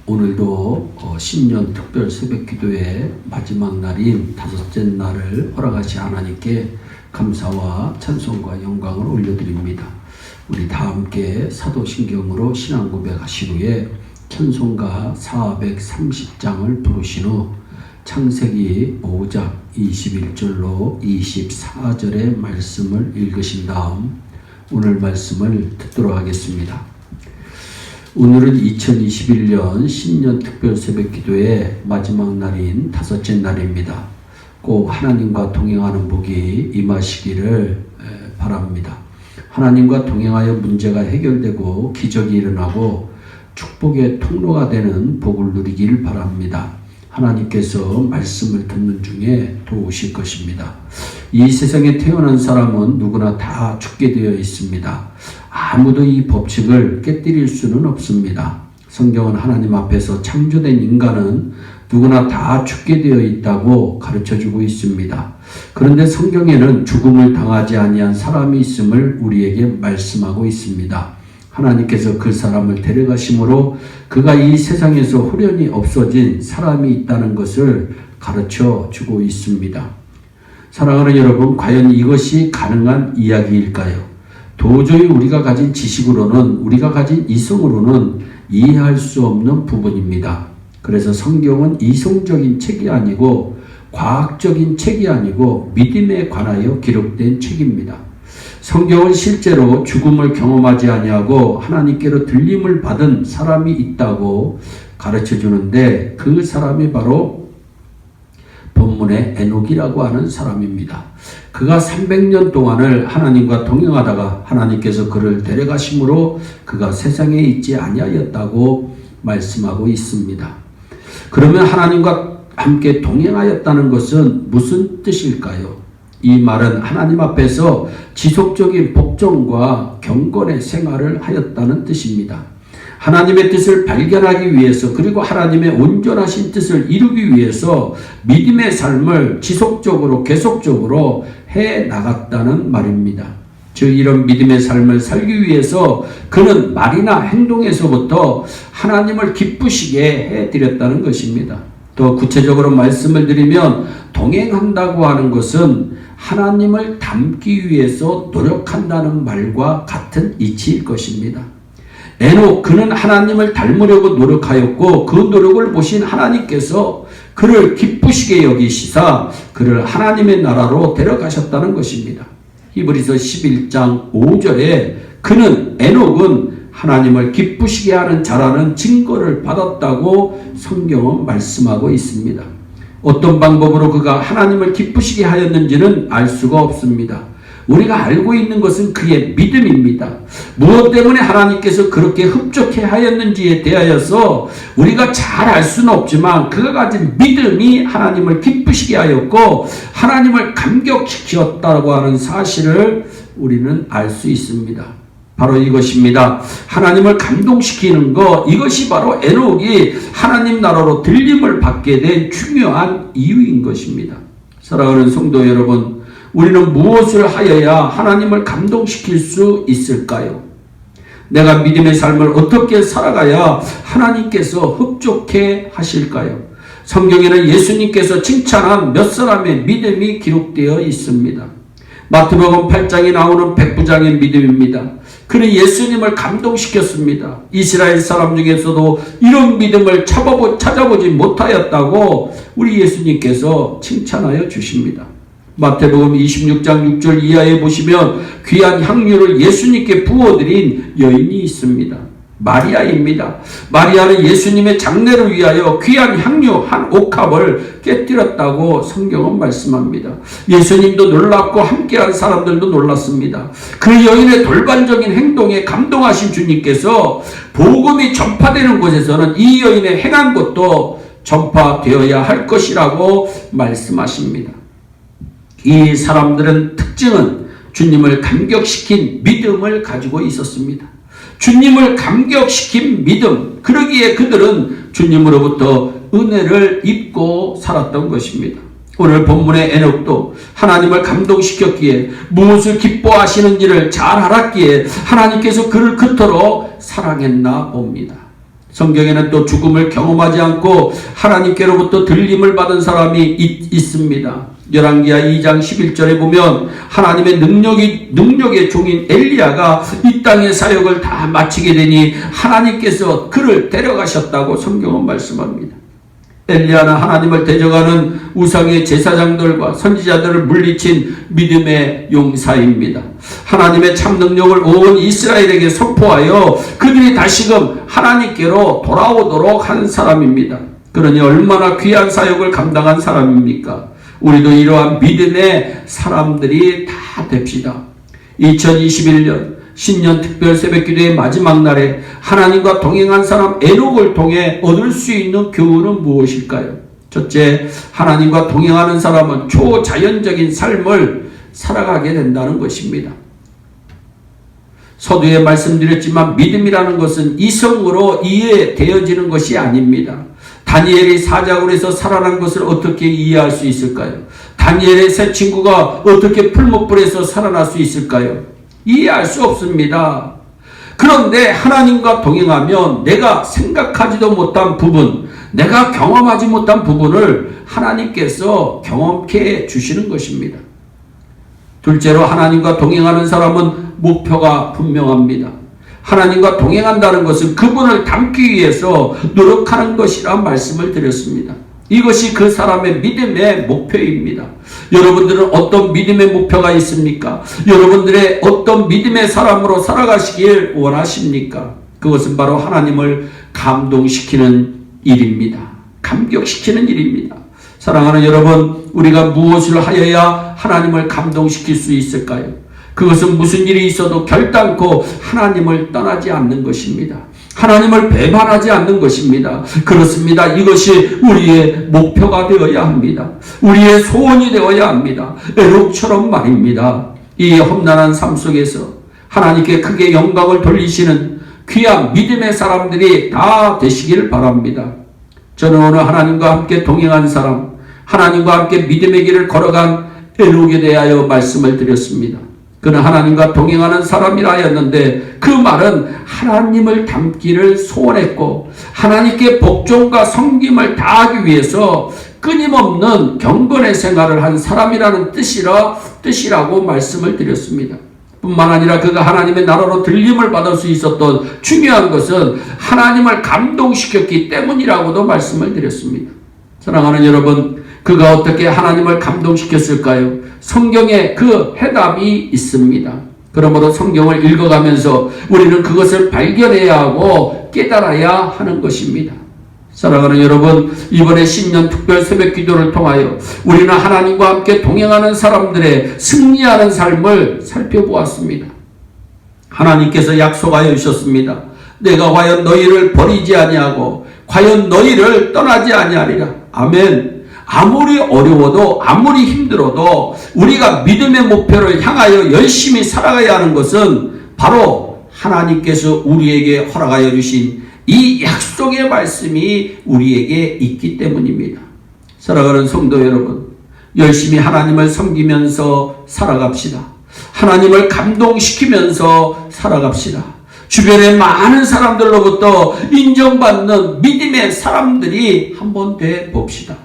오늘도 신년 특별 새벽 기도의 마지막 날인 다섯째 날을 허락하신 하나님께 감사와 찬송과 영광을 올려드립니다. 우리 다 함께 사도신경으로 신앙 고백하신 후에 찬송가 430장을 부르신 후 창세기 5장 21절로 24절의 말씀을 읽으신 다음 오늘 말씀을 듣도록 하겠습니다. 오늘은 2021년 신년 특별 새벽 기도의 마지막 날인 다섯째 날입니다. 꼭 하나님과 동행하는 복이 임하시기를 바랍니다. 하나님과 동행하여 문제가 해결되고 기적이 일어나고 축복의 통로가 되는 복을 누리길 바랍니다. 하나님께서 말씀을 듣는 중에 도우실 것입니다. 이 세상에 태어난 사람은 누구나 다 죽게 되어 있습니다. 아무도 이 법칙을 깨뜨릴 수는 없습니다. 성경은 하나님 앞에서 창조된 인간은 누구나 다 죽게 되어 있다고 가르쳐주고 있습니다. 그런데 성경에는 죽음을 당하지 아니한 사람이 있음을 우리에게 말씀하고 있습니다. 하나님께서 그 사람을 데려가심으로 그가 이 세상에서 홀연히 없어진 사람이 있다는 것을 가르쳐 주고 있습니다. 사랑하는 여러분, 과연 이것이 가능한 이야기일까요? 도저히 우리가 가진 지식으로는, 우리가 가진 이성으로는 이해할 수 없는 부분입니다. 그래서 성경은 이성적인 책이 아니고 과학적인 책이 아니고 믿음에 관하여 기록된 책입니다. 성경은 실제로 죽음을 경험하지 아니하고 하나님께로 들림을 받은 사람이 있다고 가르쳐 주는데 그 사람이 바로 본문의 에녹이라고 하는 사람입니다. 그가 300년 동안을 하나님과 동행하다가 하나님께서 그를 데려가심으로 그가 세상에 있지 아니하였다고 말씀하고 있습니다. 그러면 하나님과 함께 동행하였다는 것은 무슨 뜻일까요? 이 말은 하나님 앞에서 지속적인 복종과 경건의 생활을 하였다는 뜻입니다. 하나님의 뜻을 발견하기 위해서 그리고 하나님의 온전하신 뜻을 이루기 위해서 믿음의 삶을 지속적으로 계속적으로 해 나갔다는 말입니다. 즉 이런 믿음의 삶을 살기 위해서 그는 말이나 행동에서부터 하나님을 기쁘시게 해드렸다는 것입니다. 더 구체적으로 말씀을 드리면 동행한다고 하는 것은 하나님을 닮기 위해서 노력한다는 말과 같은 이치일 것입니다. 에녹, 그는 하나님을 닮으려고 노력하였고 그 노력을 보신 하나님께서 그를 기쁘시게 여기시사 그를 하나님의 나라로 데려가셨다는 것입니다. 히브리서 11장 5절에 그는 에녹은 하나님을 기쁘시게 하는 자라는 증거를 받았다고 성경은 말씀하고 있습니다. 어떤 방법으로 그가 하나님을 기쁘시게 하였는지는 알 수가 없습니다. 우리가 알고 있는 것은 그의 믿음입니다. 무엇 때문에 하나님께서 그렇게 흡족해 하였는지에 대하여서 우리가 잘 알 수는 없지만 그가 가진 믿음이 하나님을 기쁘시게 하였고 하나님을 감격시켰다고 하는 사실을 우리는 알 수 있습니다. 바로 이것입니다. 하나님을 감동시키는 것, 이것이 바로 에녹이 하나님 나라로 들림을 받게 된 중요한 이유인 것입니다. 사랑하는 성도 여러분, 우리는 무엇을 하여야 하나님을 감동시킬 수 있을까요? 내가 믿음의 삶을 어떻게 살아가야 하나님께서 흡족해 하실까요? 성경에는 예수님께서 칭찬한 몇 사람의 믿음이 기록되어 있습니다. 마태복음 8장에 나오는 백부장의 믿음입니다. 그는 예수님을 감동시켰습니다. 이스라엘 사람 중에서도 이런 믿음을 찾아보지 못하였다고 우리 예수님께서 칭찬하여 주십니다. 마태복음 26장 6절 이하에 보시면 귀한 향유를 예수님께 부어드린 여인이 있습니다. 마리아입니다. 마리아는 예수님의 장례를 위하여 귀한 향유 한 옥합을 깨뜨렸다고 성경은 말씀합니다. 예수님도 놀랐고 함께한 사람들도 놀랐습니다. 그 여인의 돌발적인 행동에 감동하신 주님께서 복음이 전파되는 곳에서는 이 여인의 행한 것도 전파되어야 할 것이라고 말씀하십니다. 이 사람들은 특징은 주님을 감격시킨 믿음을 가지고 있었습니다. 주님을 감격시킨 믿음, 그러기에 그들은 주님으로부터 은혜를 입고 살았던 것입니다. 오늘 본문의 에녹도 하나님을 감동시켰기에 무엇을 기뻐하시는지를 잘 알았기에 하나님께서 그를 그토록 사랑했나 봅니다. 성경에는 또 죽음을 경험하지 않고 하나님께로부터 들림을 받은 사람이 있습니다. 열왕기하 2장 11절에 보면 하나님의 능력의 종인 엘리야가 이 땅의 사역을 다 마치게 되니 하나님께서 그를 데려가셨다고 성경은 말씀합니다. 엘리야는 하나님을 대적하는 우상의 제사장들과 선지자들을 물리친 믿음의 용사입니다. 하나님의 참 능력을 온 이스라엘에게 선포하여 그들이 다시금 하나님께로 돌아오도록 한 사람입니다. 그러니 얼마나 귀한 사역을 감당한 사람입니까? 우리도 이러한 믿음의 사람들이 다 됩시다. 2021년 신년 특별 새벽기도의 마지막 날에 하나님과 동행한 사람 에녹을 통해 얻을 수 있는 교훈은 무엇일까요? 첫째, 하나님과 동행하는 사람은 초자연적인 삶을 살아가게 된다는 것입니다. 서두에 말씀드렸지만 믿음이라는 것은 이성으로 이해되어지는 것이 아닙니다. 다니엘이 사자굴에서 살아난 것을 어떻게 이해할 수 있을까요? 다니엘의 세 친구가 어떻게 풀무불에서 살아날 수 있을까요? 이해할 수 없습니다. 그런데 하나님과 동행하면 내가 생각하지도 못한 부분, 내가 경험하지 못한 부분을 하나님께서 경험케 해주시는 것입니다. 둘째로 하나님과 동행하는 사람은 목표가 분명합니다. 하나님과 동행한다는 것은 그분을 닮기 위해서 노력하는 것이라 말씀을 드렸습니다. 이것이 그 사람의 믿음의 목표입니다. 여러분들은 어떤 믿음의 목표가 있습니까? 여러분들의 어떤 믿음의 사람으로 살아가시길 원하십니까? 그것은 바로 하나님을 감동시키는 일입니다. 감격시키는 일입니다. 사랑하는 여러분, 우리가 무엇을 하여야 하나님을 감동시킬 수 있을까요? 그것은 무슨 일이 있어도 결단코 하나님을 떠나지 않는 것입니다. 하나님을 배반하지 않는 것입니다. 그렇습니다. 이것이 우리의 목표가 되어야 합니다. 우리의 소원이 되어야 합니다. 에녹처럼 말입니다. 이 험난한 삶 속에서 하나님께 크게 영광을 돌리시는 귀한 믿음의 사람들이 다 되시길 바랍니다. 저는 오늘 하나님과 함께 동행한 사람, 하나님과 함께 믿음의 길을 걸어간 에녹에 대하여 말씀을 드렸습니다. 그는 하나님과 동행하는 사람이라 하였는데 그 말은 하나님을 닮기를 소원했고 하나님께 복종과 섬김을 다하기 위해서 끊임없는 경건의 생활을 한 사람이라는 뜻이라고 말씀을 드렸습니다. 뿐만 아니라 그가 하나님의 나라로 들림을 받을 수 있었던 중요한 것은 하나님을 감동시켰기 때문이라고도 말씀을 드렸습니다. 사랑하는 여러분, 그가 어떻게 하나님을 감동시켰을까요? 성경에 그 해답이 있습니다. 그러므로 성경을 읽어가면서 우리는 그것을 발견해야 하고 깨달아야 하는 것입니다. 사랑하는 여러분, 이번에 신년 특별 새벽 기도를 통하여 우리는 하나님과 함께 동행하는 사람들의 승리하는 삶을 살펴보았습니다. 하나님께서 약속하여 주셨습니다. 내가 과연 너희를 버리지 아니하고 과연 너희를 떠나지 아니하리라. 아멘. 아무리 어려워도 아무리 힘들어도 우리가 믿음의 목표를 향하여 열심히 살아가야 하는 것은 바로 하나님께서 우리에게 허락하여 주신 이 약속의 말씀이 우리에게 있기 때문입니다. 사랑하는 성도 여러분, 열심히 하나님을 섬기면서 살아갑시다. 하나님을 감동시키면서 살아갑시다. 주변의 많은 사람들로부터 인정받는 믿음의 사람들이 한번 돼 봅시다.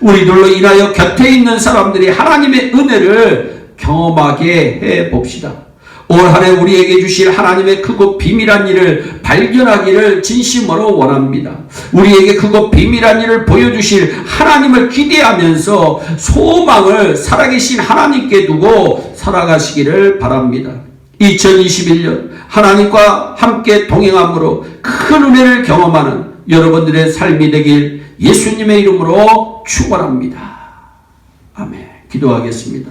우리들로 인하여 곁에 있는 사람들이 하나님의 은혜를 경험하게 해 봅시다. 올 한 해 우리에게 주실 하나님의 크고 비밀한 일을 발견하기를 진심으로 원합니다. 우리에게 크고 비밀한 일을 보여주실 하나님을 기대하면서 소망을 살아계신 하나님께 두고 살아가시기를 바랍니다. 2021년 하나님과 함께 동행함으로 큰 은혜를 경험하는 여러분들의 삶이 되길 예수님의 이름으로 축원합니다. 아멘. 기도하겠습니다.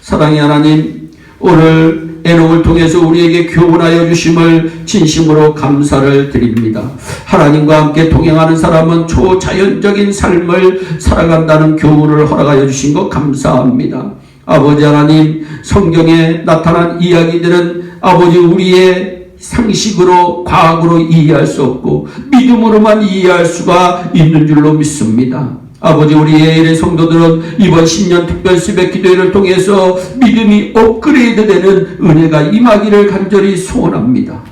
사랑의 하나님, 오늘 에녹을 통해서 우리에게 교훈하여 주심을 진심으로 감사를 드립니다. 하나님과 함께 동행하는 사람은 초자연적인 삶을 살아간다는 교훈을 허락하여 주신 것 감사합니다. 아버지 하나님, 성경에 나타난 이야기들은 아버지 우리의 상식으로 과학으로 이해할 수 없고 믿음으로만 이해할 수가 있는 줄로 믿습니다. 아버지, 우리 예일의 성도들은 이번 신년 특별 새벽 기도회를 통해서 믿음이 업그레이드 되는 은혜가 임하기를 간절히 소원합니다.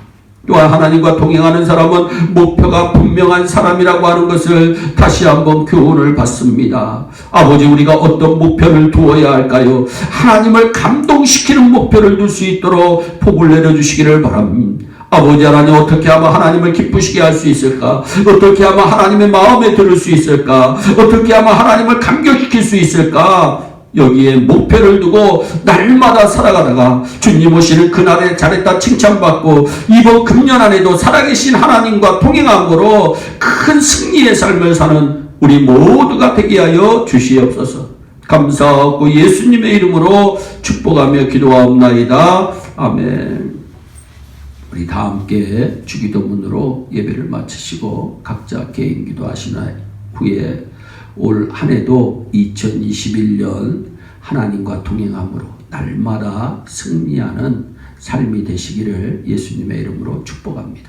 또한 하나님과 동행하는 사람은 목표가 분명한 사람이라고 하는 것을 다시 한번 교훈을 받습니다. 아버지, 우리가 어떤 목표를 두어야 할까요? 하나님을 감동시키는 목표를 둘 수 있도록 복을 내려주시기를 바랍니다. 아버지 하나님, 어떻게 하면 하나님을 기쁘시게 할 수 있을까? 어떻게 하면 하나님의 마음에 들을 수 있을까? 어떻게 하면 하나님을 감격시킬 수 있을까? 여기에 목표를 두고 날마다 살아가다가 주님 오시는 그날에 잘했다 칭찬받고 이번 금년 안에도 살아계신 하나님과 동행함으로 큰 승리의 삶을 사는 우리 모두가 되게 하여 주시옵소서. 감사하고 예수님의 이름으로 축복하며 기도하옵나이다. 아멘. 우리 다 함께 주기도문으로 예배를 마치시고 각자 개인 기도하신 후에 올 한 해도 2021년 하나님과 동행함으로 날마다 승리하는 삶이 되시기를 예수님의 이름으로 축복합니다.